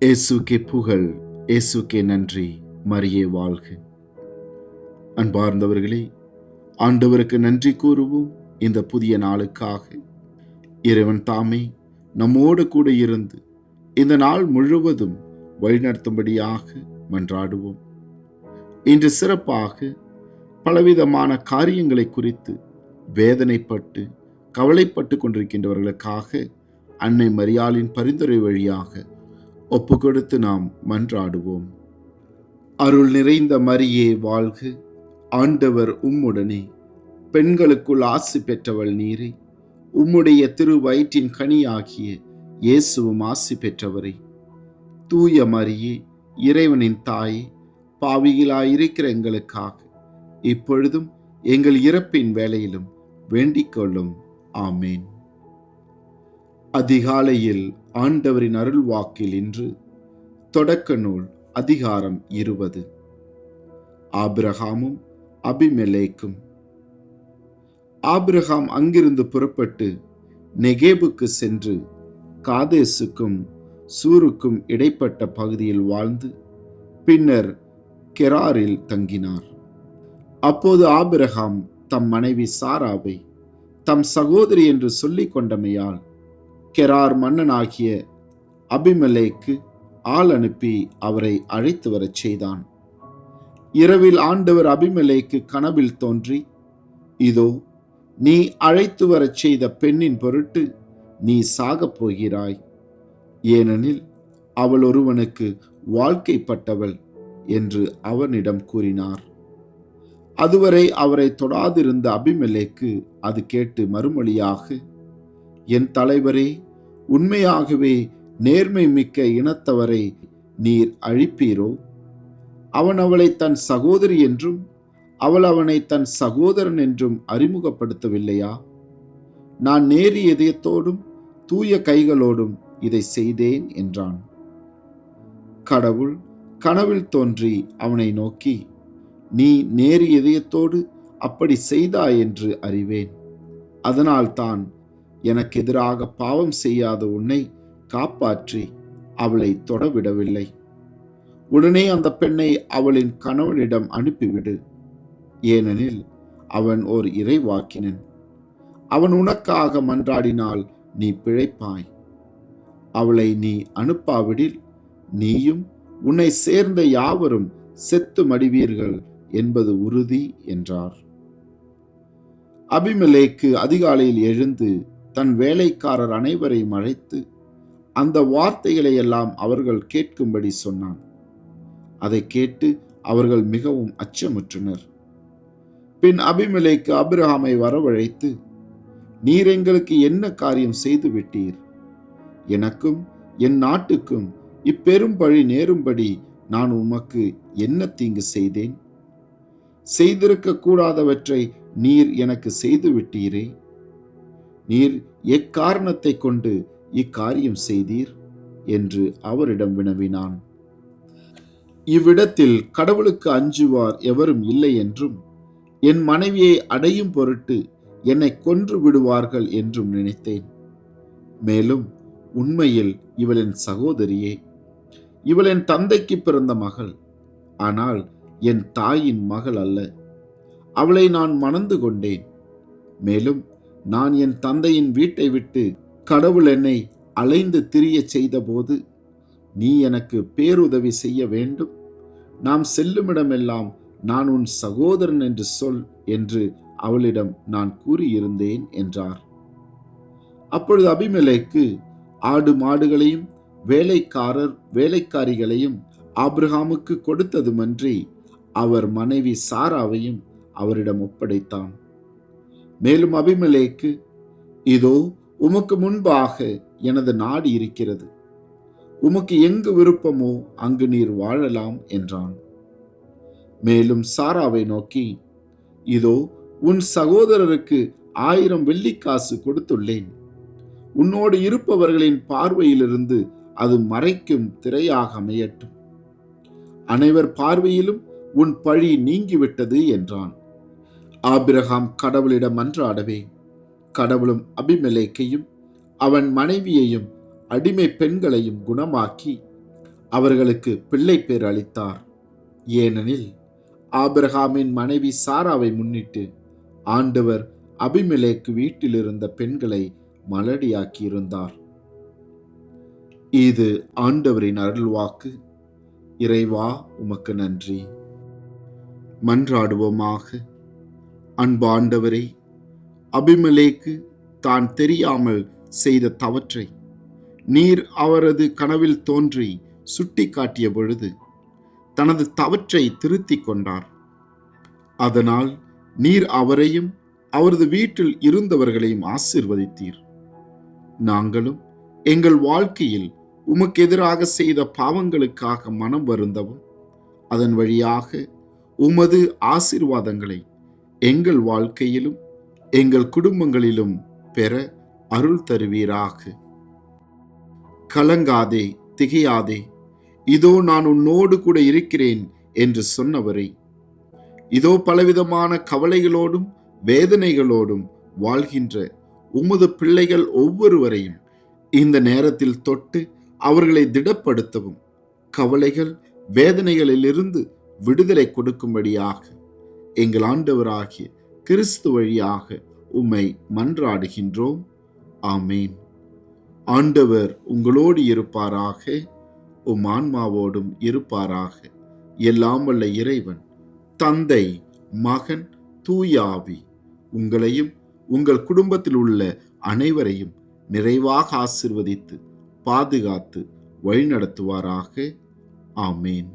இயேசுக்கே புகழ், இயேசுக்கே நன்றி, மரியே வாழ்க. அன்பார்ந்தவர்களே, ஆண்டவருக்கு நன்றி கூறுவோம். இந்த புதிய நாளுக்காக இறைவன் தாமே நம்மோடு கூட இருந்து இந்த நாள் முழுவதும் வழிநடத்தும்படியாக மன்றாடுவோம். இன்று சிறப்பாக பலவிதமான காரியங்களை குறித்து வேதனைப்பட்டு கவலைப்பட்டு கொண்டிருக்கின்றவர்களுக்காக அன்னை மரியாளின் பரிந்துரை வழியாக ஒப்பு கொடுத்து நாம் மன்றாடுவோம். அருள் நிறைந்த மரியே வாழ்க, ஆண்டவர் உம்முடனே, பெண்களுக்குள் ஆசி பெற்றவள் நீரே, உம்முடைய திரு வயிற்றின் கனியாகிய இயேசுவும் ஆசி பெற்றவரே. தூய மரியே, இறைவனின் தாயே, பாவிகளாயிருக்கிற எங்களுக்காக இப்பொழுதும் எங்கள் இறப்பின் வேளையிலும் வேண்டிக் கொள்ளும். ஆமேன். அதிகாலையில் ஆண்டவரின் அருள் வாக்கில் இன்று தொடக்க நூல் அதிகாரம் 20. ஆபிரகாமும் அபிமெலேக்கும். ஆபிரகாம் அங்கிருந்து புறப்பட்டு நெகேபுக்கு சென்று காதேசுக்கும் சூருக்கும் இடைப்பட்ட பகுதியில் வாழ்ந்து பின்னர் கெராரில் தங்கினார். அப்போது ஆபிரகாம் தம் மனைவி சாராவை தம் சகோதரி என்று சொல்லிக் கொண்டமையால் கெரார் மன்னனாகிய அபிமெலேக்கு ஆள் அனுப்பி அவரை அழைத்து வரச் செய்தான். இரவில் ஆண்டவர் அபிமெலேக்கு கனவில் தோன்றி, இதோ, நீ அழைத்து வரச் செய்த பெண்ணின் பொருட்டு நீ சாகப் போகிறாய். ஏனெனில் அவள் ஒருவனுக்கு வாழ்க்கைப்பட்டவள் என்று அவனிடம் கூறினார். அதுவரை அவரை தொடாதிருந்த அபிமெலேக்கு அது கேட்டு மறுமொழியாக, என் தலைவரே, உண்மையாகவே நேர்மை மிக்க இனத்தவரை நீர் அழிப்பீரோ? அவன் அவளை தன் சகோதரி என்றும் அவள் அவனை தன் சகோதரன் என்றும் அறிமுகப்படுத்தவில்லையா? நான் நேரிய இதயத்தோடும் தூய கைகளோடும் இதை செய்தேன் என்றான். கடவுள் கனவில் தோன்றி அவனை நோக்கி, நீ நேரிய இதயத்தோடு அப்படி செய்தாய் என்று அறிவேன். அதனால்தான் எனக்கு எதிராக பாவம் செய்யாத உன்னை காப்பாற்றி அவளை தொடவிடவில்லை. உடனே அந்த பெண்ணை அவளின் கணவனிடம் அனுப்பிவிடு. ஏனெனில் அவன் ஓர் இறைவாக்கினன். அவன் உனக்காக மன்றாடினால் நீ பிழைப்பாய். அவளை நீ அனுப்பாவிடில் நீயும் உன்னை சேர்ந்த யாவரும் செத்து மடிவீர்கள் என்பது உறுதி என்றார். அபிமெலேக்கு அதிகாலையில் எழுந்து தன் வேலைக்காரர் அனைவரையும் அழைத்து அந்த வார்த்தைகளை எல்லாம் அவர்கள் கேட்கும்படி சொன்னான். அதை கேட்டு அவர்கள் மிகவும் அச்சமுற்றனர். பின் அபிமெலேக்கு ஆபிரகாமை வரவழைத்து, நீர் எங்களுக்கு என்ன காரியம் செய்து விட்டீர்? எனக்கும் என் நாட்டுக்கும் இப்பெரும் பழி நேரும்படி நான் உமக்கு என்ன தீங்கு செய்தேன்? செய்திருக்க கூடாதவற்றை நீர் எனக்கு செய்து விட்டீரே. நீர் எக்காரணத்தை கொண்டு இக்காரியம் செய்தீர் என்று அவரிடம் வினவினான். இவ்விடத்தில் கடவுளுக்கு அஞ்சுவார் எவரும் இல்லை என்றும், என் மனைவியை அடையும் பொருட்டு என்னை கொன்று விடுவார்கள் என்றும் நினைத்தேன். மேலும் உண்மையில் இவளின் சகோதரியே, இவளின் தந்தைக்கு பிறந்த மகள், ஆனால் என் தாயின் மகள் அல்ல. அவளை நான் மணந்து கொண்டேன். மேலும் நான் என் தந்தையின் வீட்டை விட்டு கடவுள் என்னை அலைந்து திரிய செய்த போது நீ எனக்கு பேருதவி செய்ய வேண்டும். நாம் செல்லுமிடமெல்லாம் நான் உன் சகோதரன் என்று சொல் என்று அவளிடம் நான் கூறியிருந்தேன் என்றார். அப்பொழுது அபிமெலேக்கு ஆடு மாடுகளையும் வேலைக்காரர் வேலைக்காரிகளையும் ஆபிரகாமுக்கு கொடுத்ததுமன்றி அவர் மனைவி சாராவையும் அவரிடம் ஒப்படைத்தான். மேலும் அபிமெலேக்கு, இதோ, உமக்கு முன்பாக எனது நாடு இருக்கிறது. உமக்கு எங்கு விருப்பமோ அங்கு நீர் வாழலாம் என்றான். மேலும் சாராவை நோக்கி, இதோ, உன் சகோதரருக்கு 1000 வெள்ளிக்காசு கொடுத்துள்ளேன். உன்னோடு இருப்பவர்களின் பார்வையிலிருந்து அது மறைக்கும் திரையாக அமையட்டும். அனைவர் பார்வையிலும் உன் பழி நீங்கிவிட்டது என்றான். ஆபிரகாம் கடவுளிடம் மன்றாடவே கடவுளும் அபிமெலேக்கையும் அவன் மனைவியையும் அடிமை பெண்களையும் குணமாக்கி அவர்களுக்கு பிள்ளை பேர் அளித்தார். ஏனெனில் ஆபிரகாமின் மனைவி சாராவை முன்னிட்டு ஆண்டவர் அபிமெலேக்கு வீட்டில் இருந்த பெண்களை மலடியாக்கி இருந்தார். இது ஆண்டவரின் அருள்வாக்கு. இறைவா, உமக்கு நன்றி. மன்றாடுவோமாக. அன்பு ஆண்டவரே, அபிமெலேக்கு தான் தெரியாமல் செய்த தவற்றை நீர் அவரது கனவில் தோன்றி சுட்டி காட்டிய பொழுது தனது தவற்றை திருத்திக் கொண்டார். அதனால் நீர் அவரையும் அவரது வீட்டில் இருந்தவர்களையும் ஆசீர்வதித்தீர். நாங்களும் எங்கள் வாழ்க்கையில் உமக்கு எதிராக செய்த பாவங்களுக்காக மனம் வருந்தவும் அதன் வழியாக உமது ஆசீர்வாதங்களை எங்கள் வாழ்க்கையிலும் எங்கள் குடும்பங்களிலும் பெற அருள் தருவீராக. கலங்காதே, திகையாதே, இதோ நான் உன்னோடு கூட இருக்கிறேன் என்று சொன்னவரை, இதோ பலவிதமான கவலைகளோடும் வேதனைகளோடும் வாழ்கின்ற உமது பிள்ளைகள் ஒவ்வொருவரையும் இந்த நேரத்தில் தொட்டு அவர்களை திடப்படுத்தவும், கவலைகள் வேதனைகளிலிருந்து விடுதலை கொடுக்கும்படியாக எங்கள் ஆண்டவராகிய கிறிஸ்து வழியாக உம்மை மன்றாடுகின்றோம். ஆமேன். ஆண்டவர் உங்களோடு இருப்பாராக, உம் ஆன்மாவோடும் இருப்பாராக. எல்லாம் வல்ல இறைவன், தந்தை, மகன், தூய ஆவி உங்களையும் உங்கள் குடும்பத்தில் உள்ள அனைவரையும் நிறைவாக ஆசீர்வதித்து பாதுகாத்து வழிநடத்துவாராக. ஆமேன்.